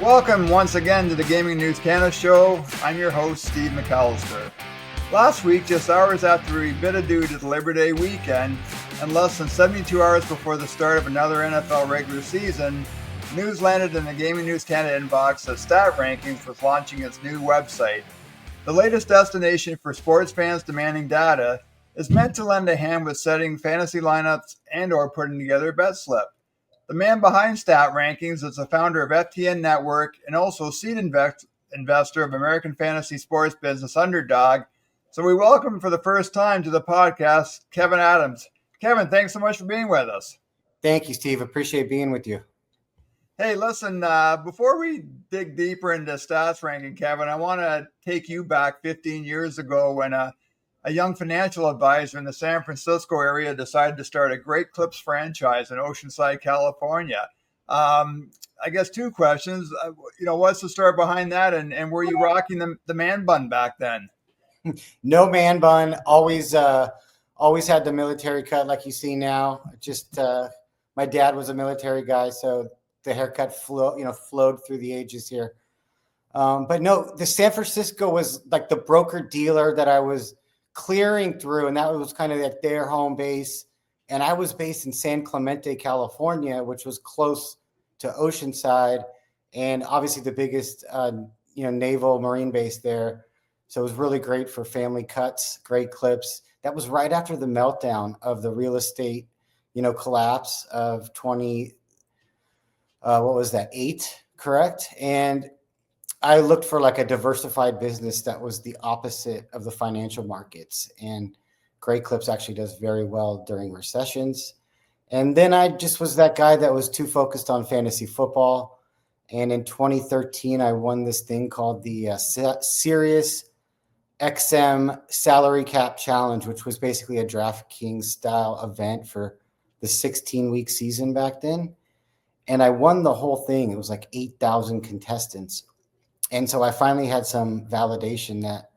Welcome once again to the Gaming News Canada show. I'm your host, Steve McAllister. Last week, just hours after we bid adieu to the Labor Day weekend, and less than 72 hours before the start of another NFL regular season, news landed in the Gaming News Canada inbox that StatRankings was launching its new website. The latest destination for sports fans demanding data is meant to lend a hand with setting fantasy lineups and or putting together a bet slip. The man behind StatRankings is the founder of FTN Network and also seed investor of American fantasy sports business Underdog. So we welcome him for the first time to the podcast, Kevin Adams. Kevin, thanks so much for being with us. Thank you, Steve. Appreciate being with you. Hey, listen, before we dig deeper into stats ranking, Kevin, I want to take you back 15 years ago when a young financial advisor in the San Francisco area decided to start a Great Clips franchise in Oceanside, California. I guess two questions. What's the story behind that? And were you rocking the man bun back then? No man bun. Always had the military cut like you see now. Just my dad was a military guy, so the haircut flowed through the ages here. But no, the San Francisco was like the broker dealer that I was clearing through, and that was kind of like their home base. And I was based in San Clemente, California, which was close to Oceanside, and obviously the biggest naval marine base there. So it was really great for family cuts, great clips. That was right after the meltdown of the real estate, collapse of 8, correct? And I looked for like a diversified business that was the opposite of the financial markets. And Great Clips actually does very well during recessions. And then I just was that guy that was too focused on fantasy football. And in 2013, I won this thing called the Sirius XM Salary Cap Challenge, which was basically a DraftKings style event for the 16-week season back then. And I won the whole thing. It was like 8,000 contestants. And so I finally had some validation that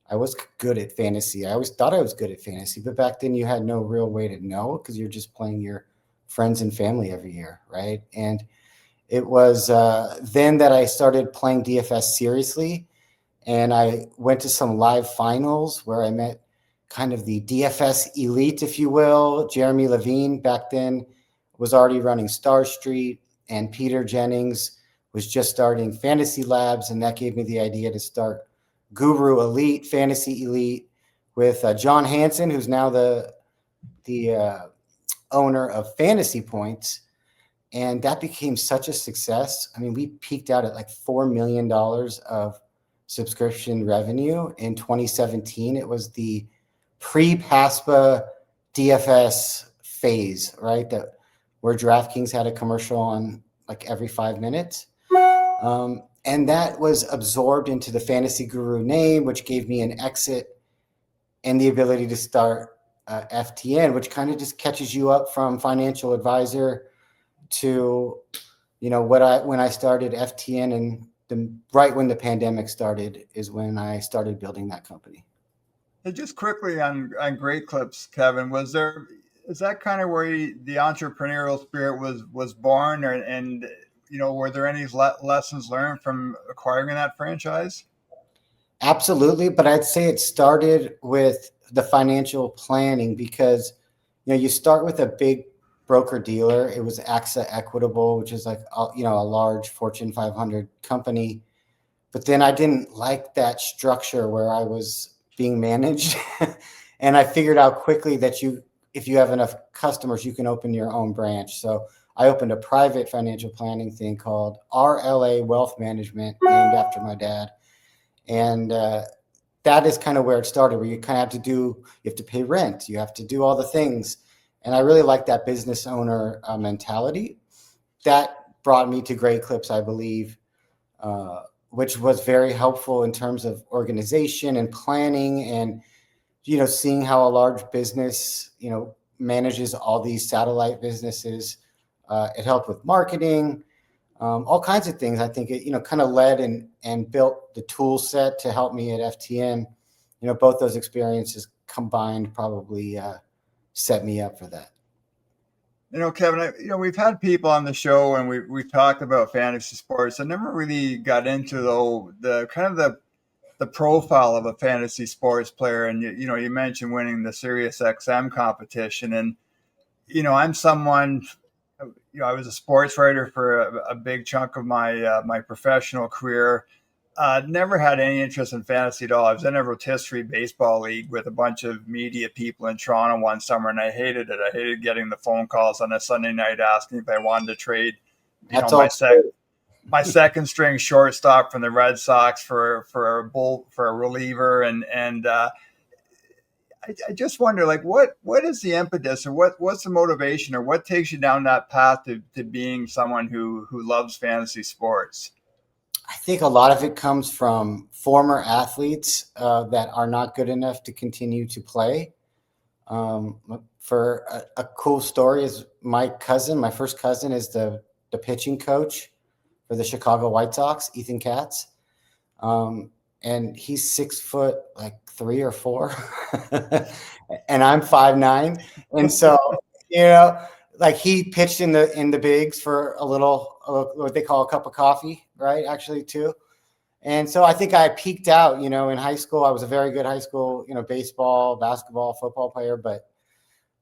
I was good at fantasy. I always thought I was good at fantasy, but back then you had no real way to know because you're just playing your friends and family every year, right? And it was then that I started playing DFS seriously. And I went to some live finals where I met kind of the DFS elite, if you will. Jeremy Levine back then was already running Star Street, and Peter Jennings was just starting Fantasy Labs, and that gave me the idea to start Guru Elite, Fantasy Elite, with John Hansen, who's now the owner of Fantasy Points, and that became such a success. I mean, we peaked out at like $4 million of subscription revenue in 2017. It was the pre-PASPA DFS phase, right? That where DraftKings had a commercial on like every 5 minutes. And that was absorbed into the Fantasy Guru name, which gave me an exit and the ability to start FTN, which kind of just catches you up from financial advisor to, when I started FTN, and right when the pandemic started is when I started building that company. And just quickly on Great Clips, Kevin, is that kind of where the entrepreneurial spirit was born, and were there any lessons learned from acquiring that franchise? Absolutely. But I'd say it started with the financial planning because, you start with a big broker dealer. It was AXA Equitable, which is like, a large Fortune 500 company. But then I didn't like that structure where I was being managed. And I figured out quickly that if you have enough customers, you can open your own branch. So I opened a private financial planning thing called RLA Wealth Management, named after my dad. And that is kind of where it started, where you kind of you have to pay rent, you have to do all the things. And I really like that business owner mentality. That brought me to Great Clips, I believe, which was very helpful in terms of organization and planning and, seeing how a large business, manages all these satellite businesses. It helped with marketing, all kinds of things. I think it, kind of led and built the tool set to help me at FTN. Both those experiences combined probably set me up for that. Kevin, we've had people on the show and we've talked about fantasy sports. I never really got into though the kind of the profile of a fantasy sports player. And you mentioned winning the Sirius XM competition, and I'm someone. I was a sports writer for a big chunk of my professional career. Never had any interest in fantasy at all. I was in a rotisserie baseball league with a bunch of media people in Toronto one summer, and I hated it. I hated getting the phone calls on a Sunday night asking if I wanted to trade, That's my all. second string shortstop from the Red Sox for a reliever, and I just wonder, like, what is the impetus, or what's the motivation, or what takes you down that path to being someone who loves fantasy sports? I think a lot of it comes from former athletes that are not good enough to continue to play. For a cool story is my first cousin is the pitching coach for the Chicago White Sox, Ethan Katz. And he's 6 foot, like 3 or 4, and I'm 5'9". And so, you know, like he pitched in the bigs for a little, what they call a cup of coffee, right? Actually, too. And so I think I peaked out, in high school. I was a very good high school, baseball, basketball, football player, but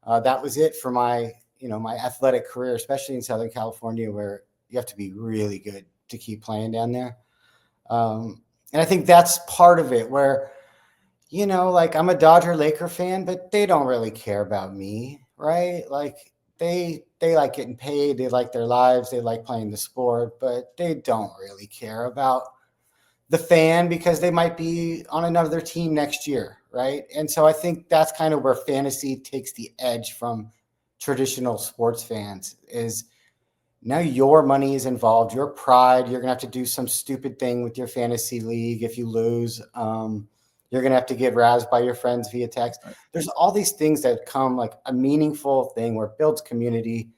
that was it for my athletic career, especially in Southern California, where you have to be really good to keep playing down there. And I think that's part of it where, like I'm a Dodger Laker fan, but they don't really care about me, right? Like they like getting paid. They like their lives. They like playing the sport, but they don't really care about the fan because they might be on another team next year, right? And so I think that's kind of where fantasy takes the edge from traditional sports fans is now your money is involved, your pride. You're going to have to do some stupid thing with your fantasy league. If you lose, you're going to have to get razzed by your friends via text. There's all these things that come like a meaningful thing where it builds community.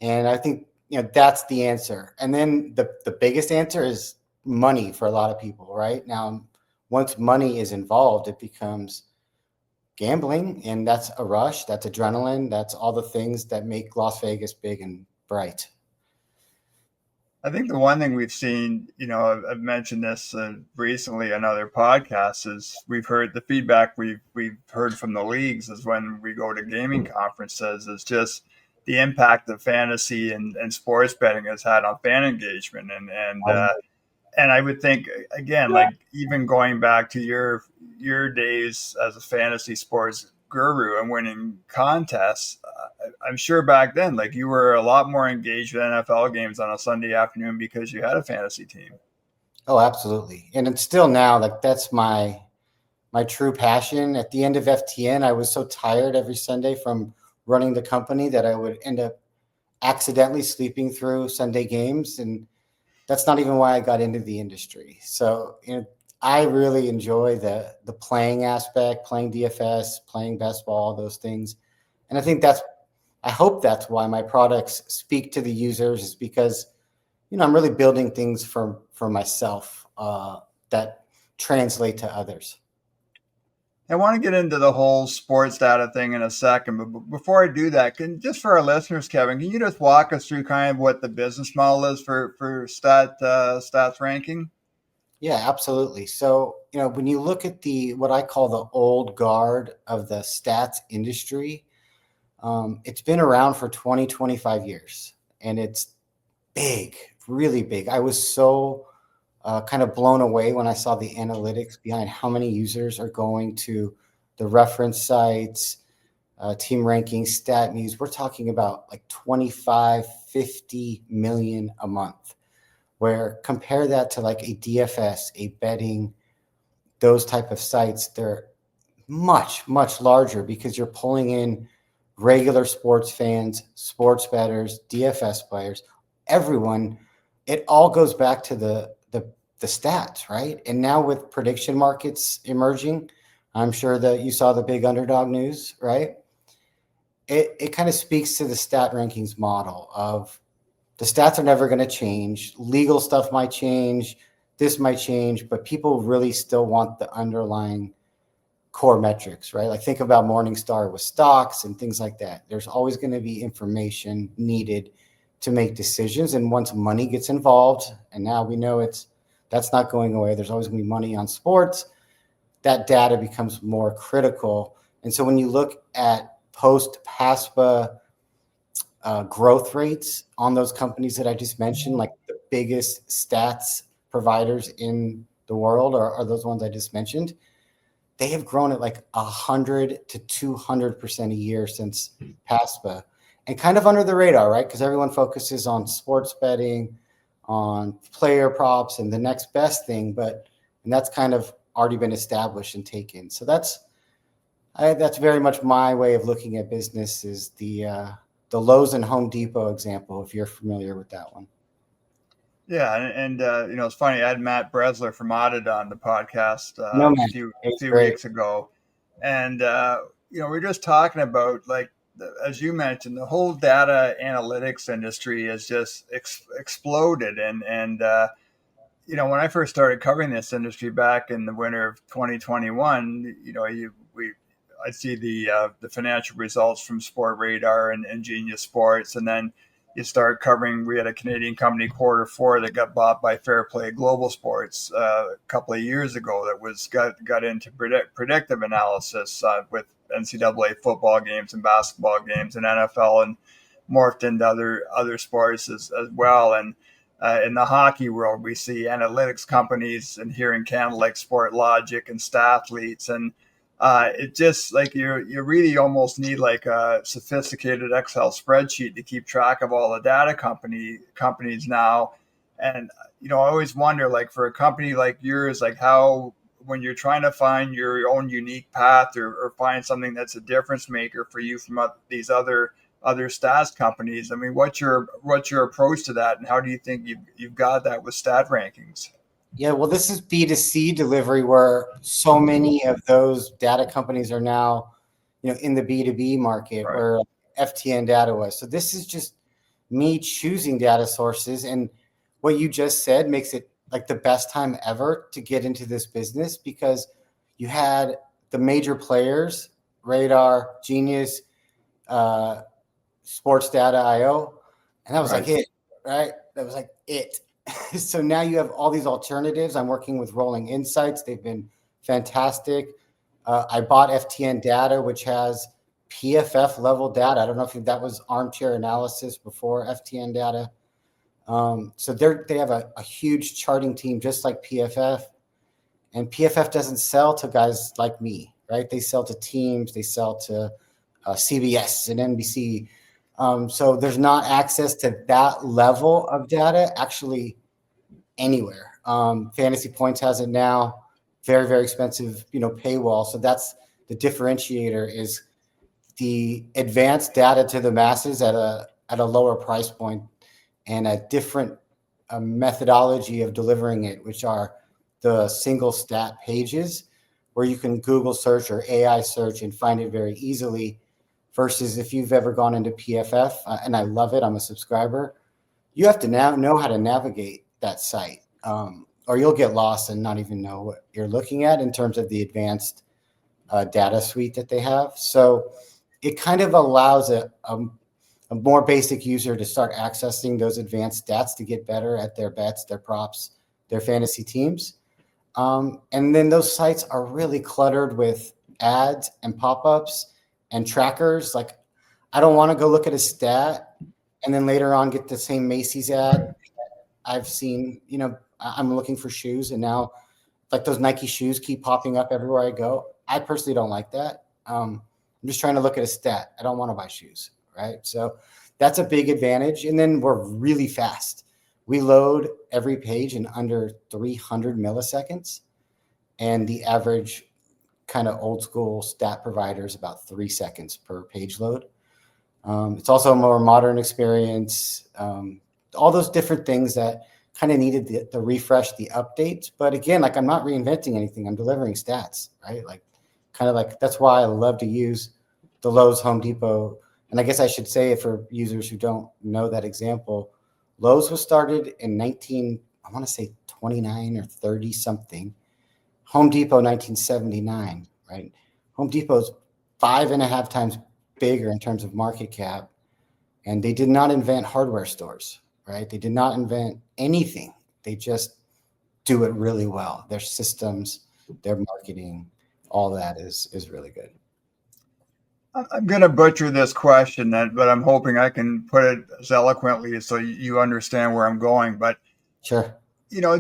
And I think, that's the answer. And then the biggest answer is money for a lot of people right now. Once money is involved, it becomes gambling, and that's a rush. That's adrenaline. That's all the things that make Las Vegas big and bright. I think the one thing we've seen, I've mentioned this recently on other podcasts, is we've heard the feedback we've heard from the leagues is when we go to gaming conferences is just the impact that fantasy and sports betting has had on fan engagement, and I would think again, like even going back to your days as a fantasy sports guru and winning contests, I'm sure back then, like you were a lot more engaged with NFL games on a Sunday afternoon because you had a fantasy team. Oh, absolutely. And it's still now, like that's my true passion. At the end of FTN, I was so tired every Sunday from running the company that I would end up accidentally sleeping through Sunday games. And that's not even why I got into the industry. So, I really enjoy the playing aspect, playing DFS, playing best ball, those things. And I hope that's why my products speak to the users, is because, I'm really building things for myself that translate to others. I want to get into the whole sports data thing in a second, but before I do that, just for our listeners, Kevin, can you just walk us through kind of what the business model is for stats ranking? Yeah, absolutely. So, when you look at what I call the old guard of the stats industry, it's been around for 20, 25 years, and it's big, really big. I was so kind of blown away when I saw the analytics behind how many users are going to the reference sites, team rankings, stat news. We're talking about like 25, 50 million a month, where compare that to like a DFS, a betting, those type of sites. They're much, much larger because you're pulling in regular sports fans, sports bettors, DFS players, everyone. It all goes back to the stats, right? And now with prediction markets emerging, I'm sure that you saw the big underdog news, right? It kind of speaks to the stat rankings model of the stats are never going to change. Legal stuff might change. This might change, but people really still want the underlying core metrics, right? Like think about Morningstar with stocks and things like that. There's always going to be information needed to make decisions. And once money gets involved, and now we know that's not going away, there's always going to be money on sports, that data becomes more critical. And so when you look at post-PASPA growth rates on those companies that I just mentioned, like the biggest stats providers in the world are those ones I just mentioned, they have grown at like 100 to 200% a year since PASPA, and kind of under the radar, right? Because everyone focuses on sports betting, on player props, and the next best thing, and that's kind of already been established and taken. So that's very much my way of looking at business, is the Lowe's and Home Depot example, if you're familiar with that one. Yeah, and it's funny. I had Matt Bresler from Audit on the podcast No, man. a few weeks ago, and we're just talking about, like, as you mentioned, the whole data analytics industry has just exploded, and when I first started covering this industry back in the winter of 2021, I'd see the financial results from Sport Radar and Genius Sports, and then you start covering. We had a Canadian company, Quarter Four, that got bought by Fair Play Global Sports a couple of years ago. That got into predictive analysis with NCAA football games and basketball games and NFL, and morphed into other sports as well. And in the hockey world, we see analytics companies, and here in Canada, like SportLogic and Stathletes, and it just, like, you really almost need like a sophisticated Excel spreadsheet to keep track of all the data companies now. And I always wonder, like, for a company like yours, like, how, when you're trying to find your own unique path, or find something that's a difference maker for you from these other stats companies, I mean, what's your approach to that, and how do you think you've got that with StatRankings? Yeah, well, this is B2C delivery, where so many of those data companies are now, in the B2B market, right, where FTN data was. So this is just me choosing data sources. And what you just said makes it like the best time ever to get into this business, because you had the major players, Radar, Genius, Sports Data IO, and that was right, like it, right? That was like it. So now you have all these alternatives. I'm working with Rolling Insights. They've been fantastic. I bought FTN Data, which has PFF level data. I don't know if that was armchair analysis before FTN Data. So they have a huge charting team, just like PFF. And PFF doesn't sell to guys like me, right? They sell to teams. They sell to CBS and NBC. So there's not access to that level of data actually anywhere. Fantasy Points has it now, very, very expensive, paywall. So that's the differentiator, is the advanced data to the masses at a lower price point, and a different methodology of delivering it, which are the single stat pages, where you can Google search or AI search and find it very easily. Versus if you've ever gone into PFF, and I love it, I'm a subscriber, you have to now know how to navigate that site, or you'll get lost and not even know what you're looking at in terms of the advanced data suite that they have. So it kind of allows a more basic user to start accessing those advanced stats to get better at their bets, their props, their fantasy teams. And then those sites are really cluttered with ads and pop-ups and trackers. Like, I don't want to go look at a stat and then later on get the same Macy's ad. I've seen, I'm looking for shoes, and now like those Nike shoes keep popping up everywhere I go. I personally don't like that. I'm just trying to look at a stat. I don't want to buy shoes, right? So that's a big advantage. And then we're really fast. We load every page in under 300 milliseconds, and the average kind of old school stat provider is about 3 seconds per page load. It's also a more modern experience. All those different things that kind of needed the refresh, the updates. But again, like, I'm not reinventing anything. I'm delivering stats, right? Like, kind of like, that's why I love to use the Lowe's, Home Depot. And I guess I should say, for users who don't know that example, Lowe's was started in I want to say 29 or 30 something. Home Depot, 1979, right? Home Depot's 5.5 times bigger in terms of market cap, and they did not invent hardware stores, right? They did not invent anything. They just do it really well. Their systems, their marketing, all that is really good. I'm going to butcher this question, but I'm hoping I can put it as eloquently so you understand where I'm going. But Sure.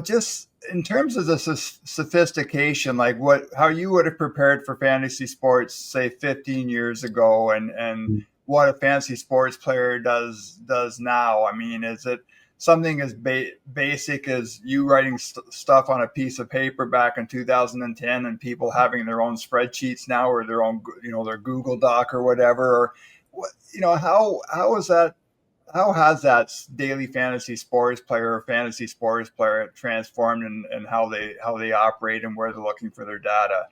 just in terms of the sophistication, like how you would have prepared for fantasy sports, say 15 years ago, and what a fantasy sports player does now. I mean, is it something as basic as you writing stuff on a piece of paper back in 2010, and people having their own spreadsheets now, or their own, their Google Doc or whatever? Or what, how is that? How has that daily fantasy sports player or fantasy sports player transformed in how they operate and where they're looking for their data?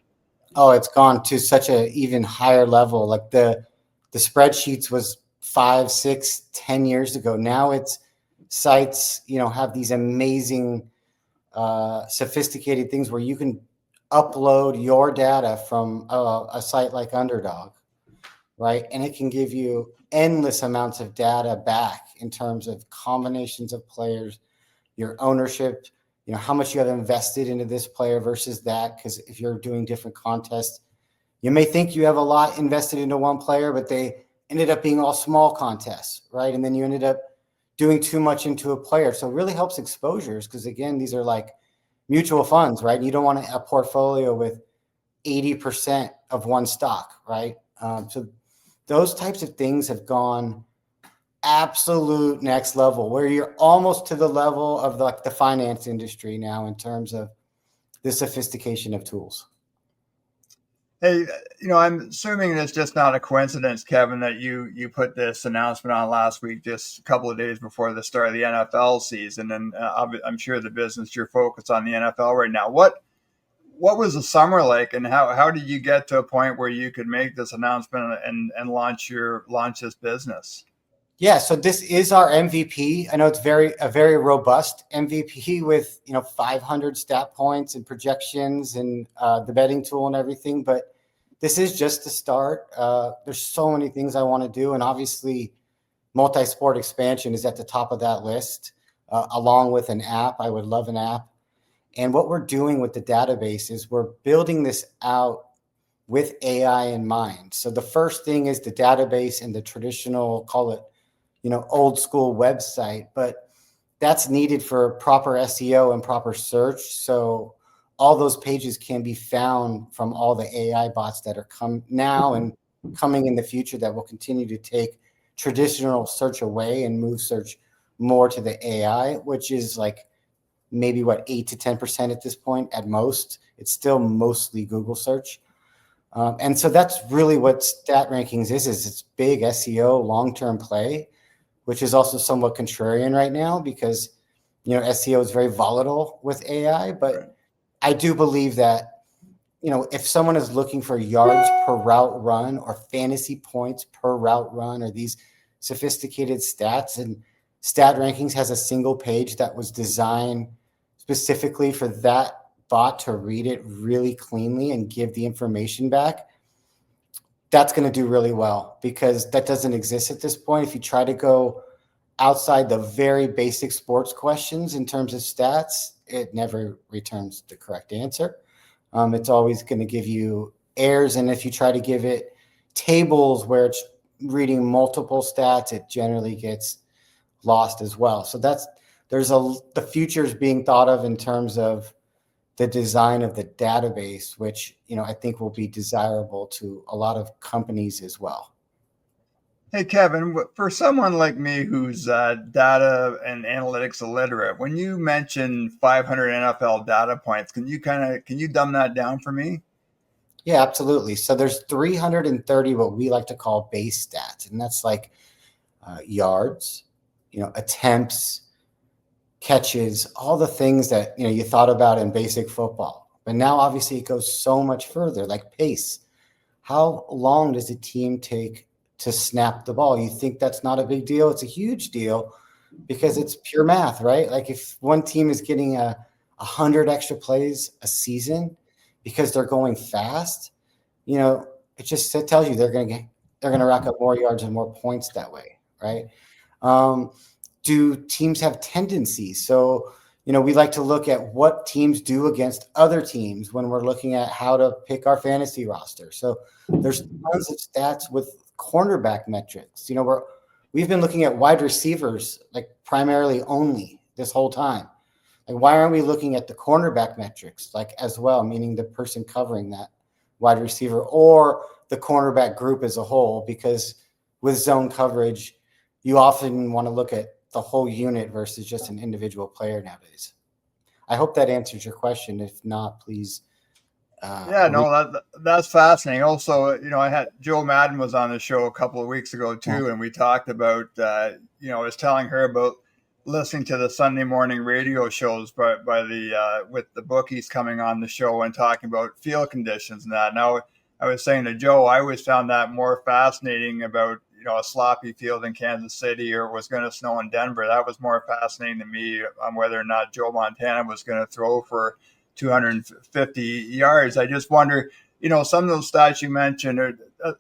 Oh, it's gone to such a even higher level. Like the spreadsheets was 5, 6, 10 years ago. Now it's sites, have these amazing, sophisticated things where you can upload your data from a site like Underdog, right? And it can give you endless amounts of data back in terms of combinations of players, your ownership, how much you have invested into this player versus that. Because if you're doing different contests, you may think you have a lot invested into one player, but they ended up being all small contests, right? And then you ended up doing too much into a player. So it really helps exposures because, again, these are like mutual funds, right? You don't want a portfolio with 80% of one stock, right? So those types of things have gone absolute next level, where you're almost to the level of the finance industry now in terms of the sophistication of tools. Hey, I'm assuming it's just not a coincidence, Kevin, that you put this announcement on last week, just a couple of days before the start of the NFL season, and I'm sure the business you're focused on the NFL right now. What was the summer like, and how did you get to a point where you could make this announcement and launch this business? Yeah, so this is our MVP. I know it's a very robust MVP with 500 stat points and projections and the betting tool and everything. But this is just the start. There's so many things I want to do, and obviously, multi-sport expansion is at the top of that list, along with an app. I would love an app. And what we're doing with the database is we're building this out with AI in mind. So the first thing is the database and the traditional, call it, old school website, but that's needed for proper SEO and proper search. So all those pages can be found from all the AI bots that are come now and coming in the future that will continue to take traditional search away and move search more to the AI, which is like maybe 8 to 10% at this point at most. It's still mostly Google search. And so that's really what StatRankings is it's big SEO long-term play, which is also somewhat contrarian right now because, SEO is very volatile with AI. But I do believe that, if someone is looking for yards per route run or fantasy points per route run or these sophisticated stats, and StatRankings has a single page that was designed specifically for that bot to read it really cleanly and give the information back, that's going to do really well because that doesn't exist at this point. If you try to go outside the very basic sports questions in terms of stats, it never returns the correct answer. It's always going to give you errors. And if you try to give it tables where it's reading multiple stats, it generally gets lost as well. So the future is being thought of in terms of the design of the database, which, I think will be desirable to a lot of companies as well. Hey, Kevin, for someone like me who's data and analytics illiterate, when you mention 500 NFL data points, can you dumb that down for me? Yeah, absolutely. So there's 330 what we like to call base stats, and that's like yards, attempts, catches, all the things that you thought about in basic football. But now obviously it goes so much further, like pace. How long does a team take to snap the ball? You think that's not a big deal? It's a huge deal because it's pure math, right? Like if one team is getting 100 extra plays a season because they're going fast, it tells you they're going to rack up more yards and more points that way, right? Do teams have tendencies? So, we like to look at what teams do against other teams when we're looking at how to pick our fantasy roster. So there's tons of stats with cornerback metrics. We've been looking at wide receivers like primarily only this whole time. Like, why aren't we looking at the cornerback metrics like as well, meaning the person covering that wide receiver or the cornerback group as a whole? Because with zone coverage, you often want to look at the whole unit versus just an individual player nowadays. I hope that answers your question. If not, please. That's fascinating. Also, I had Joe Madden was on the show a couple of weeks ago too, and we talked about, I was telling her about listening to the Sunday morning radio shows by the with the bookies coming on the show and talking about field conditions and that. Now, I was saying to Joe, I always found that more fascinating about a sloppy field in Kansas City, or it was going to snow in Denver. That was more fascinating to me on whether or not Joe Montana was going to throw for 250 yards. I just wonder, some of those stats you mentioned,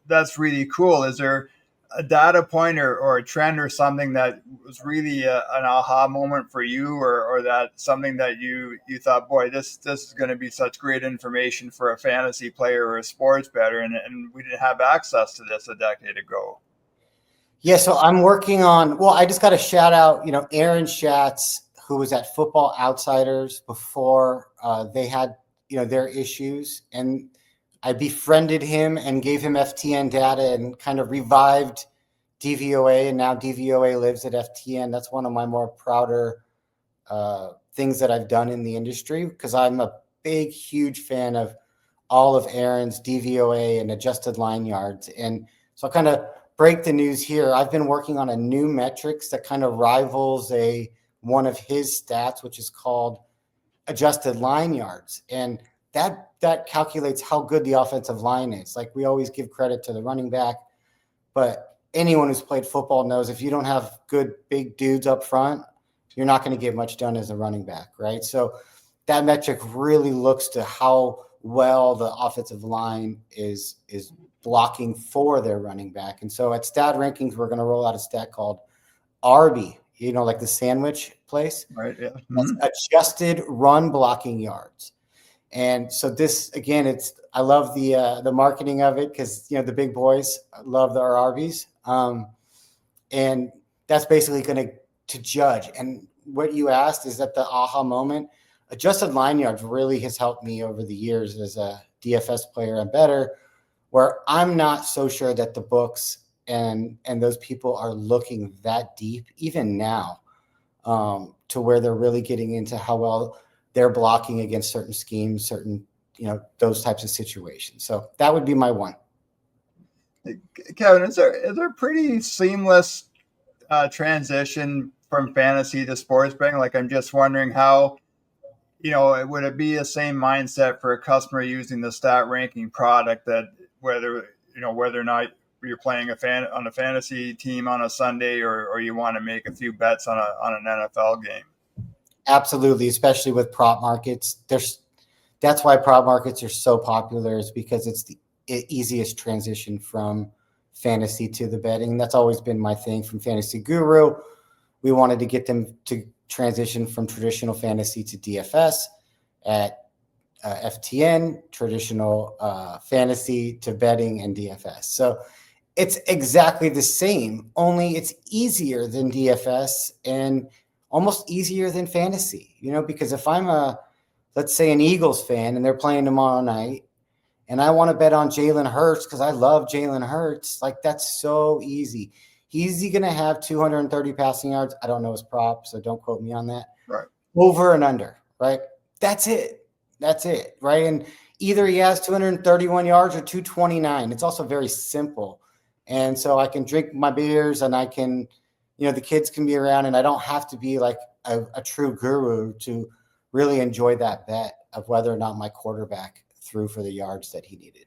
that's really cool. Is there a data point or a trend or something that was really an aha moment for you, or that something that you thought, boy, this is going to be such great information for a fantasy player or a sports bettor, and we didn't have access to this a decade ago? Yeah, so I'm working on, I just got to shout out, Aaron Schatz, who was at Football Outsiders before they had, their issues. And I befriended him and gave him FTN data and kind of revived DVOA. And now DVOA lives at FTN. That's one of my more prouder things that I've done in the industry, because I'm a big, huge fan of all of Aaron's DVOA and adjusted line yards. And so I kind of break the news here. I've been working on a new metrics that kind of rivals one of his stats, which is called adjusted line yards. And that calculates how good the offensive line is. Like, we always give credit to the running back, but anyone who's played football knows if you don't have good big dudes up front, you're not going to get much done as a running back, right? So that metric really looks to how well the offensive line is blocking for their running back. And so at StatRankings, we're going to roll out a stat called ARBI, like the sandwich place. Right. Yeah. That's adjusted run blocking yards. And so this, again, I love the marketing of it, because, the big boys love their RBs. And that's basically going to judge. And what you asked is that the aha moment. Adjusted line yards really has helped me over the years as a DFS player and better, where I'm not so sure that the books and those people are looking that deep, even now, to where they're really getting into how well they're blocking against certain schemes, certain, those types of situations. So that would be my one. Kevin, is there pretty seamless transition from fantasy to sports betting? Like, I'm just wondering how, would it be the same mindset for a customer using the stat ranking product, that whether or not you're playing on a fantasy team on a Sunday, or you want to make a few bets on an NFL game? Absolutely, especially with prop markets. That's why prop markets are so popular, is because it's the easiest transition from fantasy to the betting. That's always been my thing from Fantasy Guru. We wanted to get them to transition from traditional fantasy to DFS. At FTN, traditional fantasy to betting and DFS. So it's exactly the same, only it's easier than DFS and almost easier than fantasy, because if I'm let's say an Eagles fan and they're playing tomorrow night and I want to bet on Jalen Hurts because I love Jalen Hurts, like, that's so easy. He's going to have 230 passing yards. I don't know his prop, so don't quote me on that. Right. Over and under, right? That's it, right? And either he has 231 yards or 229. It's also very simple. And so I can drink my beers and I can, the kids can be around, and I don't have to be like a true guru to really enjoy that bet of whether or not my quarterback threw for the yards that he needed.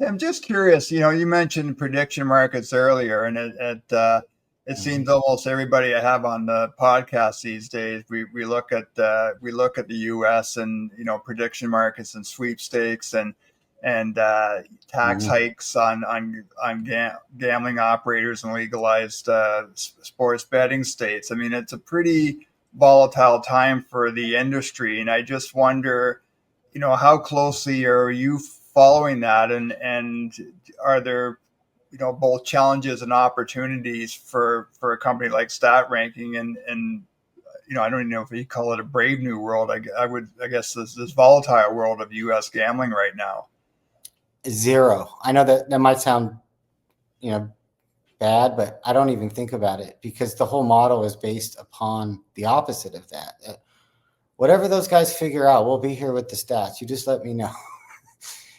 I'm just curious, you mentioned prediction markets earlier, and it seems almost everybody I have on the podcast these days, we look at the U.S. and prediction markets and sweepstakes, and and tax hikes on gambling operators and legalized sports betting states. I mean, it's a pretty volatile time for the industry, and I just wonder, how closely are you following that, and are there both challenges and opportunities for a company like StatRanking, and I don't even know if you call it a brave new world. I guess this volatile world of U.S. gambling right now. Zero. I know that might sound, bad, but I don't even think about it because the whole model is based upon the opposite of that. Whatever those guys figure out, we'll be here with the stats. You just let me know.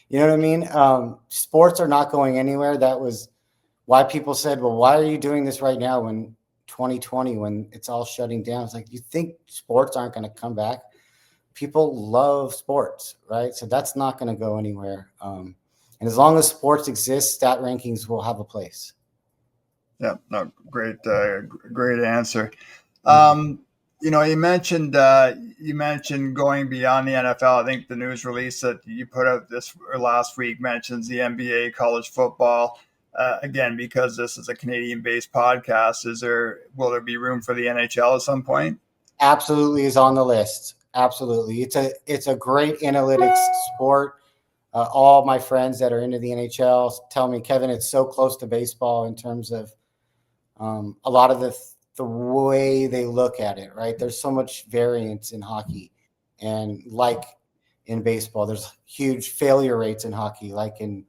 You know what I mean? Sports are not going anywhere. That was why people said, well, why are you doing this right now when 2020, when it's all shutting down? It's like, you think sports aren't going to come back? People love sports, right? So that's not going to go anywhere. And as long as sports exists, StatRankings will have a place. Yeah, no, great answer. You mentioned going beyond the NFL. I think the news release that you put out this or last week mentions the NBA, college football. Again, because this is a Canadian-based podcast, will there be room for the NHL at some point? Absolutely is on the list. Absolutely, it's a great analytics sport. All my friends that are into the NHL tell me, Kevin, it's so close to baseball in terms of a lot of the way they look at it, right? There's so much variance in hockey, and like in baseball, there's huge failure rates in hockey, like in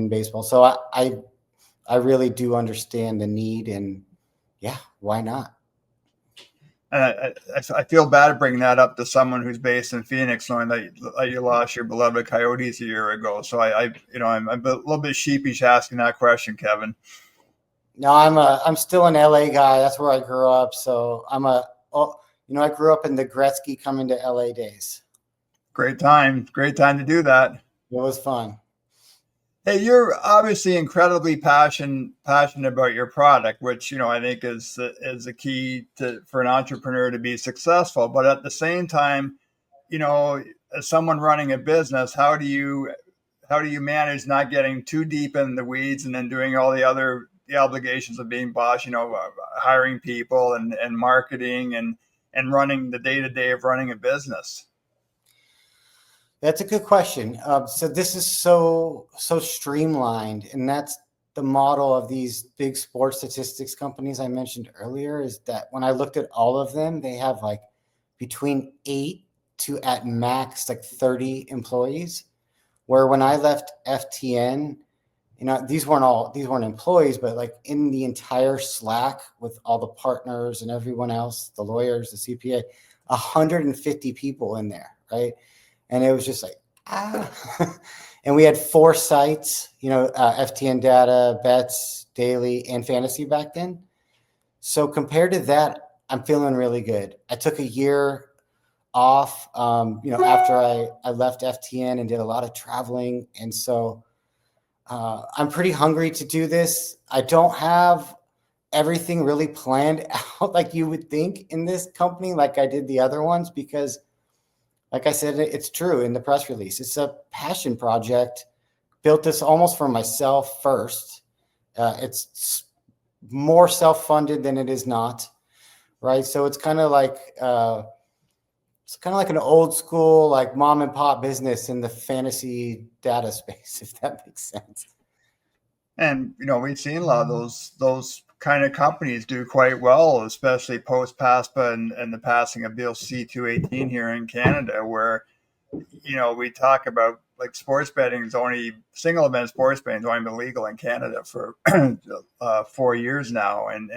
baseball. So I really do understand the need, and yeah, why not? And I feel bad bringing that up to someone who's based in Phoenix, knowing that you lost your beloved Coyotes a year ago. So I'm a little bit sheepish asking that question, Kevin. No, I'm still an LA guy. That's where I grew up. So I grew up in the Gretzky coming to LA days. Great time to do that. It was fun. Hey, you're obviously incredibly passionate about your product, which I think is a key for an entrepreneur to be successful. But at the same time, as someone running a business, how do you manage not getting too deep in the weeds and then doing all the obligations of being boss, hiring people and marketing and running the day-to-day of running a business? That's a good question. So this is so streamlined, and that's the model of these big sports statistics companies I mentioned earlier, is that when I looked at all of them, they have like between 8 to at max like 30 employees. Where when I left FTN, these weren't employees, but like in the entire Slack with all the partners and everyone else, the lawyers, the CPA, 150 people in there, right? And it was just like, and we had 4 sites, FTN data, bets, daily, and fantasy back then. So compared to that, I'm feeling really good. I took a year off, after I left FTN and did a lot of traveling. And so I'm pretty hungry to do this. I don't have everything really planned out like you would think in this company, like I did the other ones, because like I said, it's true in the press release. It's a passion project. Built this almost for myself first. It's more self-funded than it is not, right? So it's kind of like an old school, like mom and pop business in the fantasy data space, if that makes sense. And we've seen a lot of those kind of companies do quite well, especially post PASPA and the passing of Bill C-218 here in Canada, where we talk about like sports betting is only single event sports betting has only been legal in Canada for 4 years now, and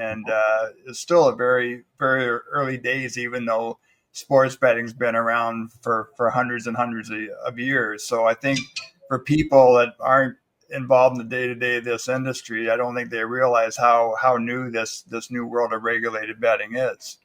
it's still a very, very early days, even though sports betting's been around for hundreds and hundreds of years. So I think for people that aren't involved in the day-to-day of this industry, I don't think they realize how new this new world of regulated betting is.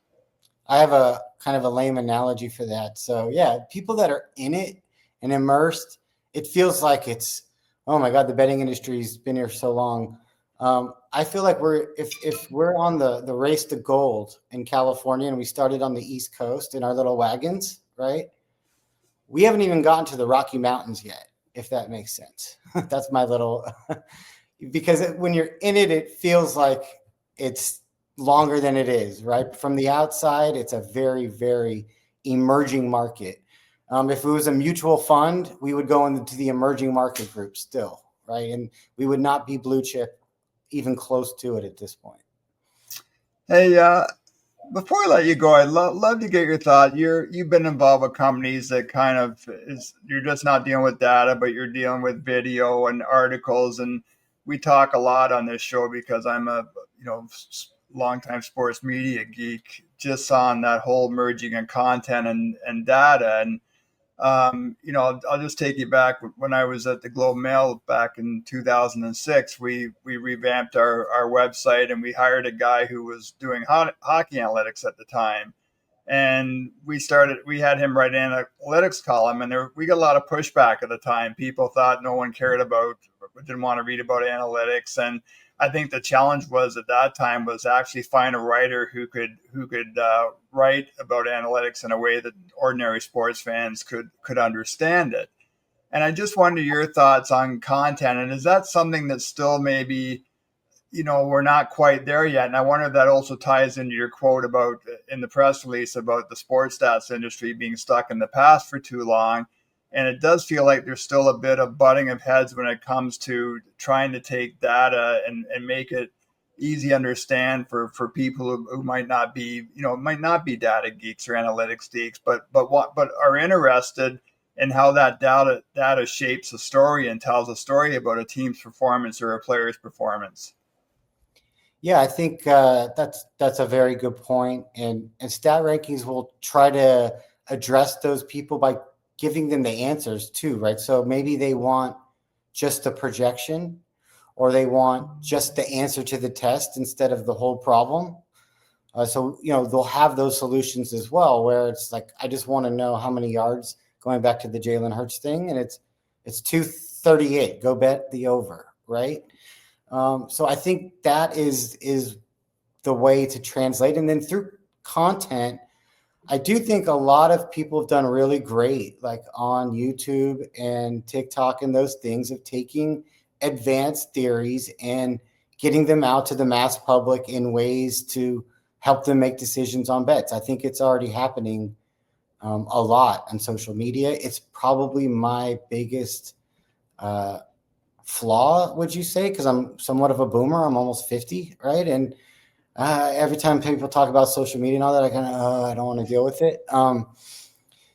I have a kind of a lame analogy for that. So yeah, people that are in it and immersed, it feels like it's, oh my God, the betting industry's been here so long. I feel like if we're on the race to gold in California and we started on the East Coast in our little wagons, right? We haven't even gotten to the Rocky Mountains yet. if that makes sense. That's my little, because when you're in it, it feels like it's longer than it is, right? From the outside, it's a very, very emerging market. If it was a mutual fund, we would go into the emerging market group still, right? And we would not be blue chip even close to it at this point. Hey, before I let you go, I'd love to get your thought. You've been involved with companies that kind of you're just not dealing with data, but you're dealing with video and articles. And we talk a lot on this show because I'm a longtime sports media geek, just on that whole merging of content and data. And I'll just take you back when I was at the Globe Mail back in 2006. We revamped our website, and we hired a guy who was doing hockey analytics at the time. And we had him write an analytics column, and we got a lot of pushback at the time. People thought no one cared about, didn't want to read about analytics. And I think the challenge was at that time was actually find a writer who could write about analytics in a way that ordinary sports fans could understand it. And I just wonder your thoughts on content. And is that something that still maybe, we're not quite there yet? And I wonder if that also ties into your quote about in the press release about the sports stats industry being stuck in the past for too long. And it does feel like there's still a bit of butting of heads when it comes to trying to take data and make it easy to understand for people who might not be, might not be data geeks or analytics geeks, but are interested in how that data shapes a story and tells a story about a team's performance or a player's performance. Yeah, I think that's a very good point. And StatRankings will try to address those people by giving them the answers too, right? So maybe they want just a projection, or they want just the answer to the test instead of the whole problem. So they'll have those solutions as well, where it's like, I just want to know how many yards, going back to the Jalen Hurts thing, and it's 238. Go bet the over, right? So I think that is the way to translate. And then through content, I do think a lot of people have done really great, like on YouTube and TikTok and those things, of taking advanced theories and getting them out to the mass public in ways to help them make decisions on bets. I think it's already happening a lot on social media. It's probably my biggest flaw, would you say? Because I'm somewhat of a boomer. I'm almost 50, right? And every time people talk about social media and all that, I kind of, I don't want to deal with it.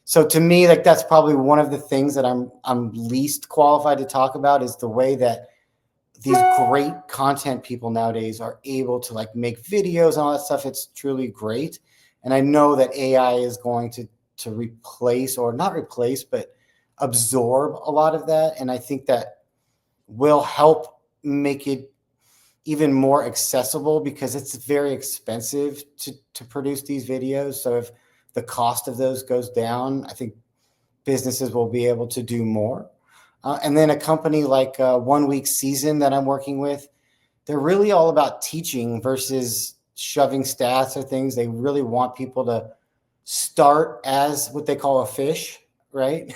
So to me, like, that's probably one of the things that I'm least qualified to talk about, is the way that these great content people nowadays are able to like make videos and all that stuff. It's truly great. And I know that AI is going to replace, or not replace, but absorb a lot of that. And I think that will help make it even more accessible, because it's very expensive to produce these videos. So if the cost of those goes down, I think businesses will be able to do more. And then a company like 1 Week Season that I'm working with, they're really all about teaching versus shoving stats or things. They really want people to start as what they call a fish, right?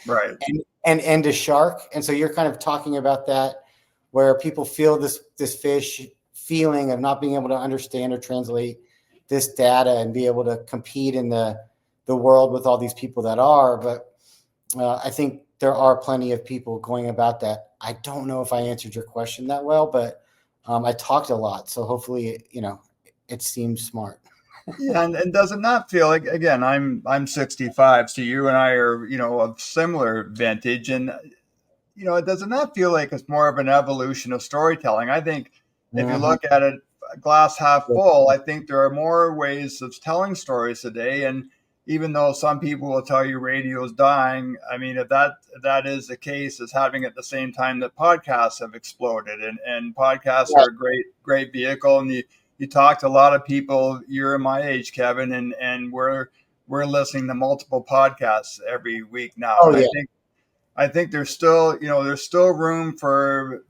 Right. and end a shark. And so you're kind of talking about that, where people feel this fish feeling of not being able to understand or translate this data and be able to compete in the world with all these people that are. But I think there are plenty of people going about that. I don't know if I answered your question that well, but I talked a lot. So hopefully, it seems smart. Yeah, and does it not feel like, again, I'm 65, so you and I are, of similar vintage, and does it not feel like it's more of an evolution of storytelling? I think if you look at it glass half full, I think there are more ways of telling stories today. And even though some people will tell you radio is dying, I mean, if that is the case, it's happening at the same time that podcasts have exploded, and podcasts are a great vehicle. And you talk to a lot of people, you're my age, Kevin, and we're listening to multiple podcasts every week now. Oh, and yeah. I think there's still room for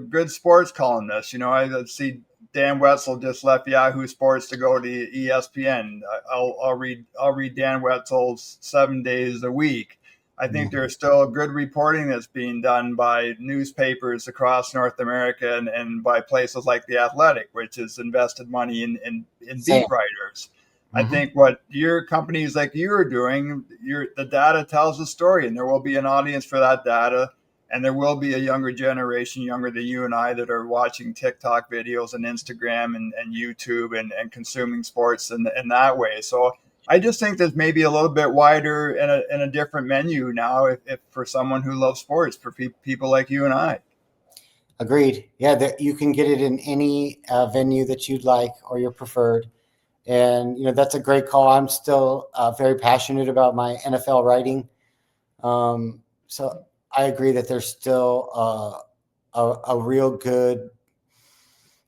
good sports columnists. I see Dan Wetzel just left Yahoo Sports to go to ESPN. I'll read Dan Wetzel's 7 days a week. I think there's still good reporting that's being done by newspapers across North America and by places like The Athletic, which has invested money in beat writers. I think what your companies like you are doing, the data tells a story, and there will be an audience for that data. And there will be a younger generation, younger than you and I, that are watching TikTok videos and Instagram and YouTube and consuming sports in that way. So I just think there's maybe a little bit wider and a different menu now if for someone who loves sports, for people like you and I. Agreed. Yeah, you can get it in any venue that you'd like or your preferred. And, that's a great call. I'm still very passionate about my NFL writing. So I agree that there's still a real good,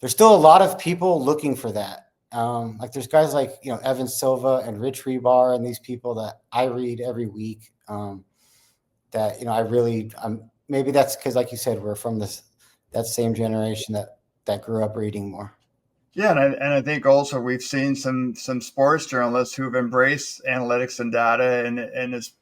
there's still a lot of people looking for that. Like there's guys like, Evan Silva and Rich Rebar and these people that I read every week that, maybe that's because, like you said, we're from that same generation that grew up reading more. Yeah, and I think also we've seen some sports journalists who've embraced analytics and data, and it's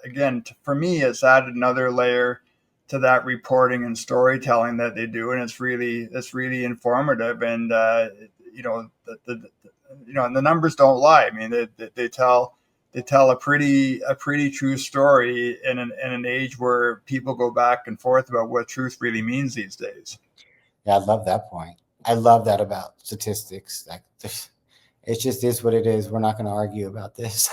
again, for me, it's added another layer to that reporting and storytelling that they do, and it's really informative, and the numbers don't lie. I mean, they tell a pretty true story in an age where people go back and forth about what truth really means these days. Yeah, I love that point. I love that about statistics. Like, it just is what it is. We're not going to argue about this.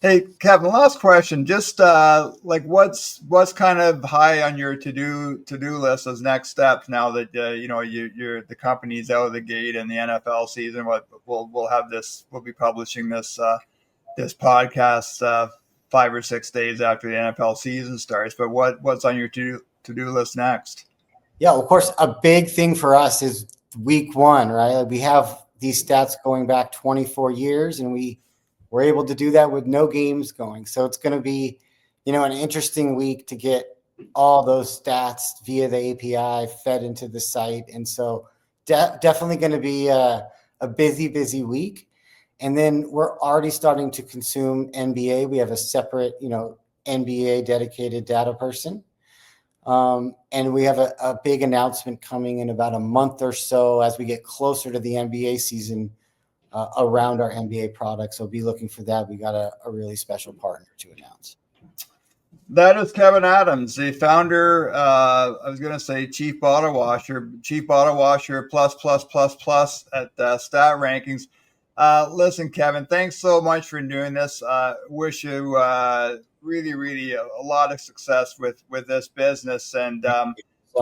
Hey, Kevin, last question. Just what's kind of high on your to do list as next steps now that you're the company's out of the gate in the NFL season? We'll be publishing this podcast 5 or 6 days after the NFL season starts. But what's on your to do list next? Yeah, of course, a big thing for us is week 1, right? Like we have these stats going back 24 years, and we were able to do that with no games going. So it's going to be, an interesting week to get all those stats via the API fed into the site. And so definitely going to be a busy week. And then we're already starting to consume NBA. We have a separate, NBA dedicated data person. And we have a big announcement coming in about a month or so as we get closer to the NBA season around our NBA products. So be looking for that. We got a really special partner to announce. That is Kevin Adams, the founder, I was going to say chief bottle washer plus at StatRankings. Listen, Kevin, thanks so much for doing this. Wish you really a lot of success with this business, and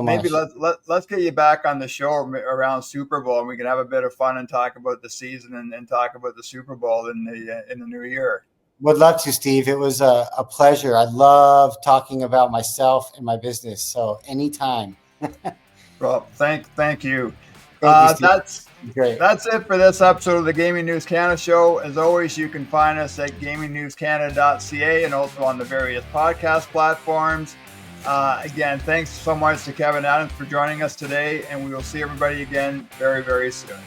maybe let's get you back on the show around Super Bowl, and we can have a bit of fun and talk about the season and talk about the Super Bowl in the new year. Would love to, Steve. It was a pleasure. I love talking about myself and my business. So anytime. Well, thank you. Thank you, Steve. Great. That's it for this episode of the Gaming News Canada show. As always, you can find us at gamingnewscanada.ca and also on the various podcast platforms. Again, thanks so much to Kevin Adams for joining us today, and we will see everybody again very, very soon.